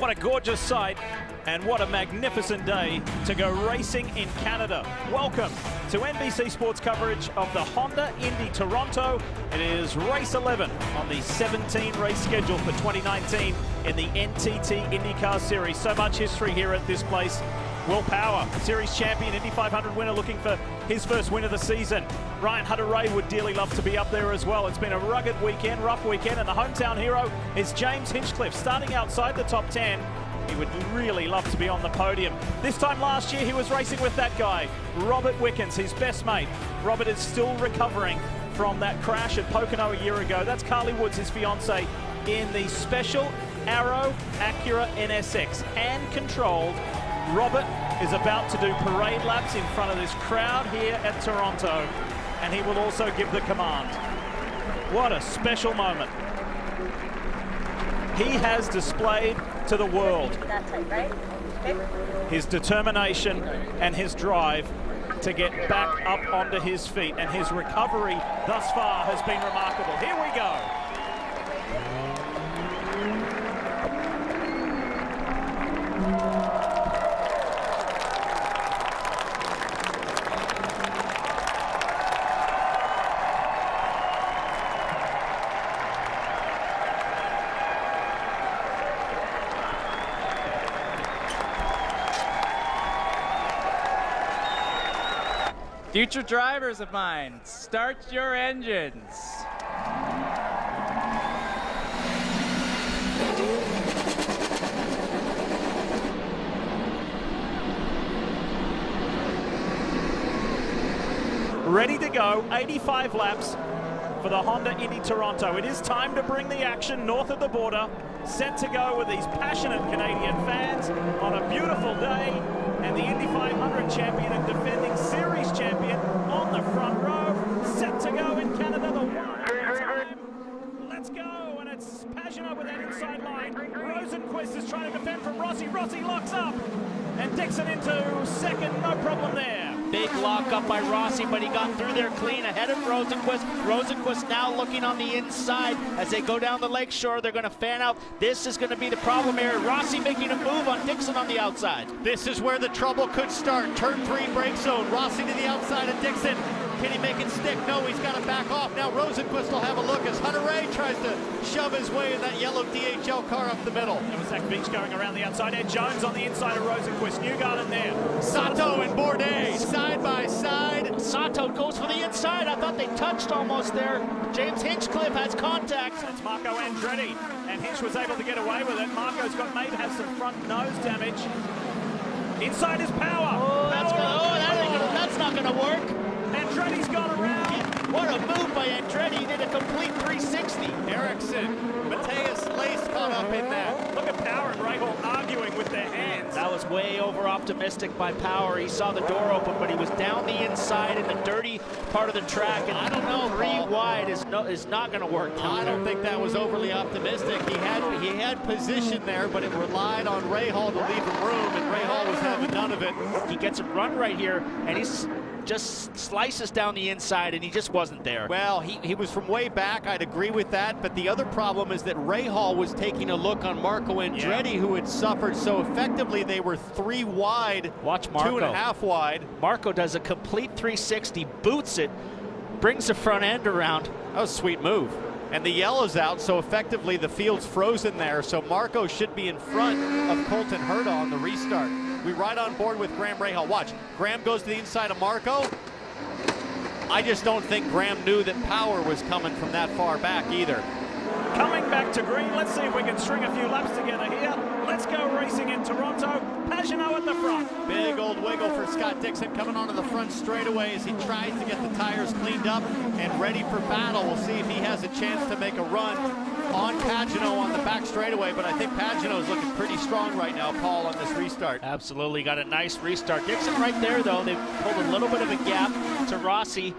What a gorgeous sight, and what a magnificent day to go racing in Canada. Welcome to NBC Sports coverage of the Honda Indy Toronto. It is race 11 on the 17 race schedule for 2019 in the NTT IndyCar Series. So much history here at this place. Will Power, series champion, Indy 500 winner, looking for his first win of the season. Ryan Hunter-Reay would dearly love to be up there as well. It's been a rugged weekend, rough weekend, and the hometown hero is James Hinchcliffe, starting outside the top 10. He would really love to be on the podium. This time last year, he was racing with that guy, Robert Wickens, his best mate. Robert is still recovering from that crash at Pagenaud a year ago. That's Carly Woods, his fiance, in the special Arrow Acura NSX, hand-controlled. Robert is about to do parade laps in front of this crowd here at Toronto, and he will also give the command. What a special moment. He has displayed to the world his determination and his drive to get back up onto his feet, and his recovery thus far has been remarkable. Here we go. Future drivers of mine, start your engines. Ready to go, 85 laps for the Honda Indy Toronto. It is time to bring the action north of the border. Set to go with these passionate Canadian fans on a beautiful day. And the Indy 500 champion and defending series champion on the front row. Set to go in Canada, the one time. Let's go, and it's Pagenaud with that inside line. Rosenquist is trying to defend from Rossi. Rossi locks up, and Dixon into second, no problem there. Big lock up by Rossi, but he got through there clean ahead of Rosenquist. Rosenquist now looking on the inside as they go down the lakeshore. They're going to fan out. This is going to be the problem here. Rossi making a move on Dixon on the outside. This is where the trouble could start. Turn 3 brake zone. Rossi to the outside of Dixon. Can he make it stick? No, he's got to back off. Now Rosenquist will have a look as Hunter-Reay tries to shove his way in that yellow DHL car up the middle. It was Zach Beach going around the outside. Ed Jones on the inside of Rosenquist. Newgarden there. Sato and Bourdais side by side. Sato goes for the inside. I thought they touched almost there. James Hinchcliffe has contact. It's Marco Andretti, and Hinch was able to get away with it. Marco's got maybe have some front nose damage. Inside is Power. Oh, that's not going to work. Andretti's gone around. What a move by Andretti. He did a complete 360. Ericsson, Matthias Lace caught up in that. Look at Power and Rahal arguing with their hands. That was way over optimistic by Power. He saw the door open, but he was down the inside in the dirty part of the track. And I don't know, 3 wide is not going to work. I don't think that was overly optimistic. He had position there, but it relied on Rahal to leave him room, and Rahal was having none of it. He gets a run right here, and he's just slices down the inside, and he just wasn't there. Well, he was from way back. I'd agree with that, but the other problem is that Rahal was taking a look on Marco Andretti, who had suffered so effectively. They were 3 wide. Watch Marco. 2.5 wide. Marco does a complete 360, boots it, brings the front end around. That was a sweet move. And the yellow's out, so effectively the field's frozen there, so Marco should be in front of Colton Herta on the restart. We ride on board with Graham Rahal. Watch, Graham goes to the inside of Marco. I just don't think Graham knew that Power was coming from that far back either. Coming back to green, let's see if we can string a few laps together here. Let's go racing in Toronto. Pagenaud at the front. Big old wiggle for Scott Dixon coming onto the front straightaway as he tries to get the tires cleaned up and ready for battle. We'll see if he has a chance to make a run on Pagenaud on the back straightaway, but I think Pagenaud is looking pretty strong right now, Paul, on this restart. Absolutely, got a nice restart. Dixon right there, though. They pulled a little bit of a gap to Rossi.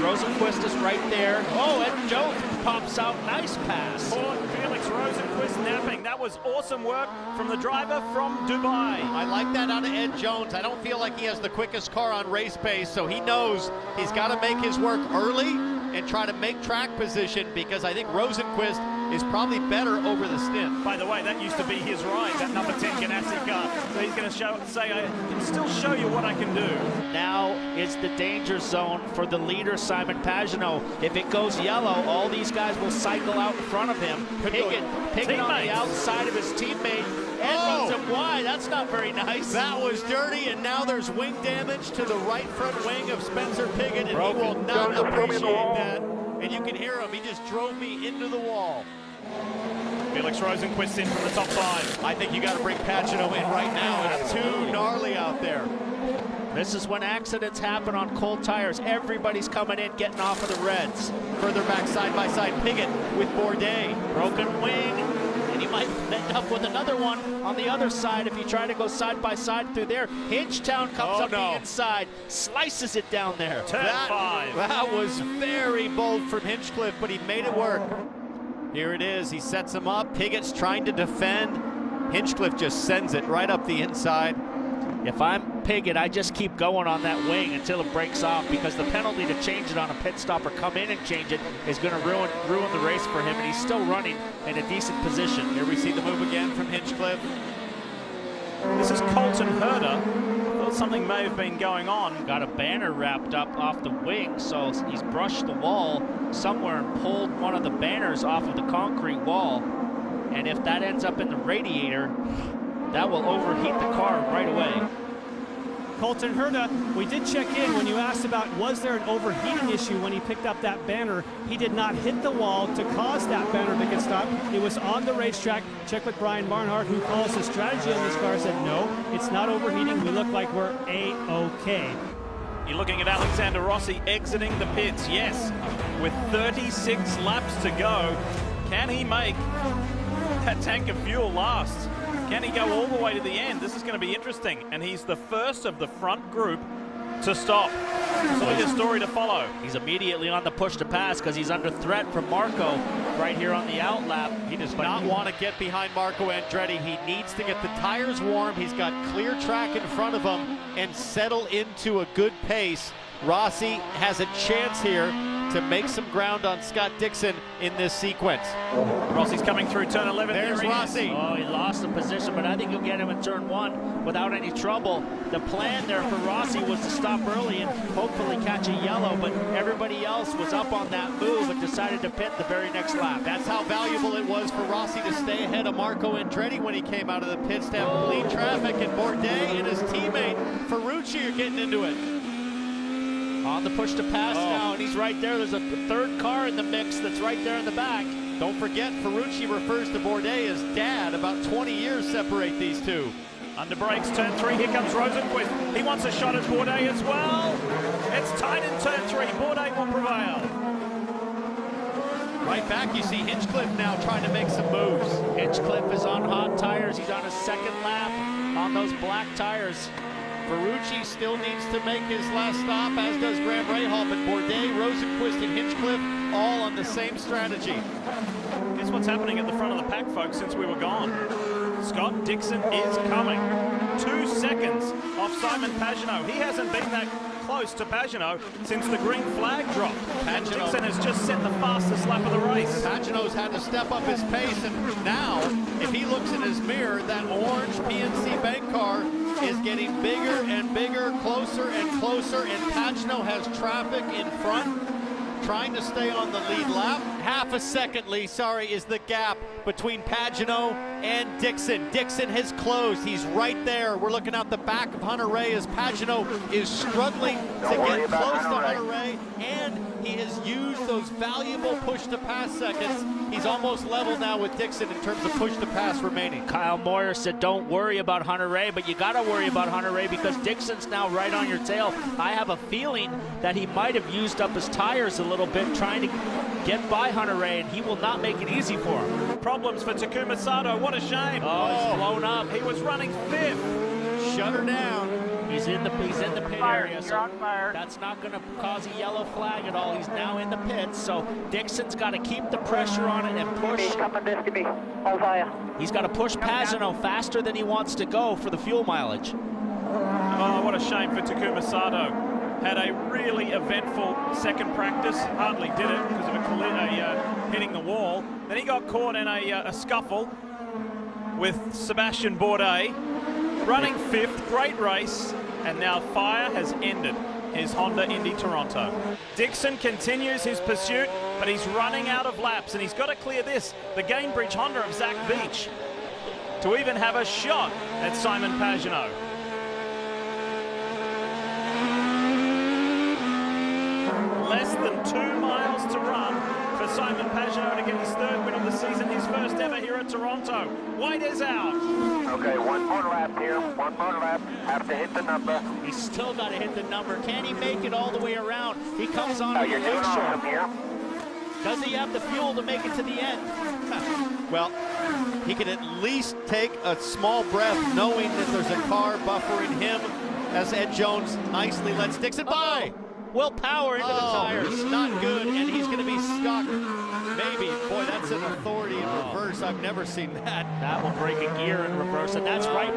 Rosenquist is right there. Oh, and Jones pops out. Nice pass. Poor Felix Rosenquist napping. That was awesome work from the driver from Dubai. I like that out of Ed Jones. I don't feel like he has the quickest car on race pace, so he knows he's got to make his work early and try to make track position, because I think Rosenquist is probably better over the stint. By the way, that used to be his ride, that number 10 Ganassi car. So he's going to say, I can still show you what I can do. Now is the danger zone for the leader, Simon Pagenaud. If it goes yellow, all these guys will cycle out in front of him. Piggott on the outside of his teammate and runs him wide. That's not very nice. That was dirty, and now there's wing damage to the right front wing of Spencer Piggott, and he will not appreciate that. And you can hear him, he just drove me into the wall. Felix Rosenquist in from the top 5. I think you got to bring Pagenaud in right now. It's too gnarly out there. This is when accidents happen on cold tires. Everybody's coming in, getting off of the reds. Further back, side by side, Piggott with Bourdais. Broken wing, and he might end up with another one on the other side if you try to go side by side through there. Hinchtown comes up the inside, slices it down there. Turn 5. That was very bold from Hinchcliffe, but he made it work. Here it is, he sets him up. Piggott's trying to defend. Hinchcliffe just sends it right up the inside. If I'm Piggott, I just keep going on that wing until it breaks off, because the penalty to change it on a pit stop or come in and change it is going to ruin the race for him, and he's still running in a decent position. Here we see the move again from Hinchcliffe. This is Colton Herta. Thought something may have been going on. Got a banner wrapped up off the wing, so he's brushed the wall somewhere and pulled one of the banners off of the concrete wall. And if that ends up in the radiator, that will overheat the car right away. Colton Herta, we did check in when you asked about was there an overheating issue when he picked up that banner. He did not hit the wall to cause that banner to get stopped. It was on the racetrack. Check with Brian Barnhart, who calls the strategy on this car, said no, it's not overheating. We look like we're A-OK. You're looking at Alexander Rossi exiting the pits, yes, with 36 laps to go. Can he make that tank of fuel last? Can he go all the way to the end? This is going to be interesting. And he's the first of the front group to stop. So his story to follow. He's immediately on the push to pass because he's under threat from Marco right here on the outlap. He does not want to get behind Marco Andretti. He needs to get the tires warm. He's got clear track in front of him and settle into a good pace. Rossi has a chance here to make some ground on Scott Dixon in this sequence. Rossi's coming through turn 11. There's Rossi. Oh, he lost the position, but I think he'll get him in turn 1 without any trouble. The plan there for Rossi was to stop early and hopefully catch a yellow, but everybody else was up on that move and decided to pit the very next lap. That's how valuable it was for Rossi to stay ahead of Marco Andretti when he came out of the pits to have clean traffic, and Bourdais and his teammate Ferrucci are getting into it. On the push to pass now, and he's right there. There's a third car in the mix that's right there in the back. Don't forget, Ferrucci refers to Bourdais as dad. About 20 years separate these two. Under brakes, turn 3, here comes Rosenquist. He wants a shot at Bourdais as well. It's tight in turn 3, Bourdais will prevail. Right back, you see Hinchcliffe now trying to make some moves. Hinchcliffe is on hot tires. He's on his second lap on those black tires. Ferrucci still needs to make his last stop, as does Graham Rahal, but Bourdais, Rosenquist, and Hinchcliffe all on the same strategy. Guess what's happening at the front of the pack, folks, since we were gone? Scott Dixon is coming. 2 seconds off Simon Pagenaud. He hasn't been that close to Pagenaud since the green flag dropped. Dixon has just set the fastest lap of the race. Pagenaud's had to step up his pace, and now, if he looks in his mirror, that orange PNC Bank car is getting bigger and bigger, closer and closer, and Pagenaud has traffic in front, trying to stay on the lead lap. Half a second, Lee, sorry, is the gap between Pagenaud and Dixon. Dixon has closed. He's right there. We're looking out the back of Hunter Ray as Pagenaud is struggling to get close to Hunter Ray, and he has used those valuable push-to-pass seconds. He's almost level now with Dixon in terms of push-to-pass remaining. Kyle Moyer said don't worry about Hunter Ray, but you got to worry about Hunter Ray because Dixon's now right on your tail. I have a feeling that he might have used up his tires a little bit trying to get by Hunter Ray, and he will not make it easy for him. Problems for Takuma Sato, what a shame. Oh, he's blown up. He was running 5th. Shut her down. He's in the pit area, so that's not going to cause a yellow flag at all. He's now in the pits, so Dixon's got to keep the pressure on it and push. He's got to push Pagenaud faster than he wants to go for the fuel mileage. Oh, what a shame for Takuma Sato. Had a really eventful second practice. Hardly did it because of a hitting the wall. Then he got caught in a scuffle with Sebastian Bourdais, running 5th, great race, and now fire has ended his Honda Indy Toronto. Dixon continues his pursuit, but he's running out of laps, and he's got to clear this, the Gainbridge Honda of Zach Veach, to even have a shot at Simon Pagenaud. Less than 2 miles to run for Simon Pagenaud to get his 3rd win of the season, his first ever here at Toronto. White is out. Okay, 1 more lap here, 1 more lap, have to hit the number. He's still got to hit the number. Can he make it all the way around? He comes on to the You're doing awesome lakeshore. here. Does he have the fuel to make it to the end? Well, he can at least take a small breath knowing that there's a car buffering him as Ed Jones nicely lets Dixon by. Will Power into the tires. Not good, and he's going to be stuck. Maybe. Boy, that's an authority in reverse. I've never seen that. That will break a gear in reverse, and that's right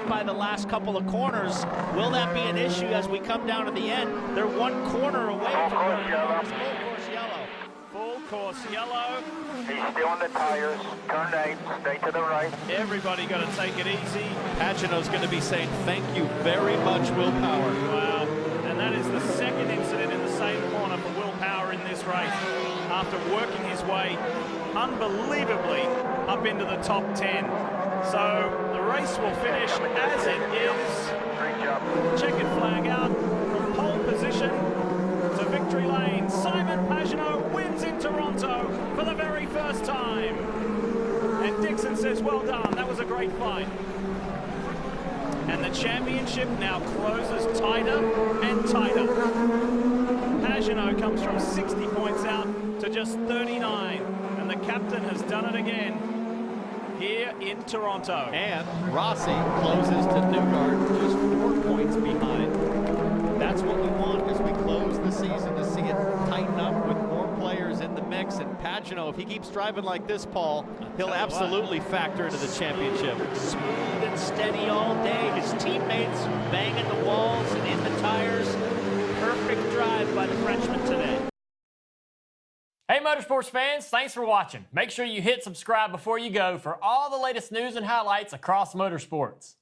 by the last couple of corners. Will that be an issue as we come down to the end? They're 1 corner away from Full course yellow. full course yellow. Full course yellow. He's still on the tires, turn 8, stay to the right. Everybody got to take it easy. Pagenaud's going to be saying thank you very much, Will Power. Wow. And that is the 2nd incident in the same corner for Will Power in this race, after working his way unbelievably up into the top 10. So the race will finish as it is. Great job. Checkered flag out from pole position to victory lane. Simon Pagenaud wins in Toronto for the very first time. And Dixon says, well done, that was a great fight. And the championship now closes tighter and tighter. Pagenaud comes from 60 points out to just 39. And the captain has done it again here in Toronto. And Rossi closes to Newgard just 4 points behind. That's what we want as we close the season, to see it tighten up with more players in the mix. And Pagenaud, if he keeps driving like this, Paul, he'll absolutely factor into the championship. Smooth and steady all day. His teammates banging the walls and in the tires. Perfect drive by the Frenchman today. Hey Motorsports fans, thanks for watching. Make sure you hit subscribe before you go for all the latest news and highlights across motorsports.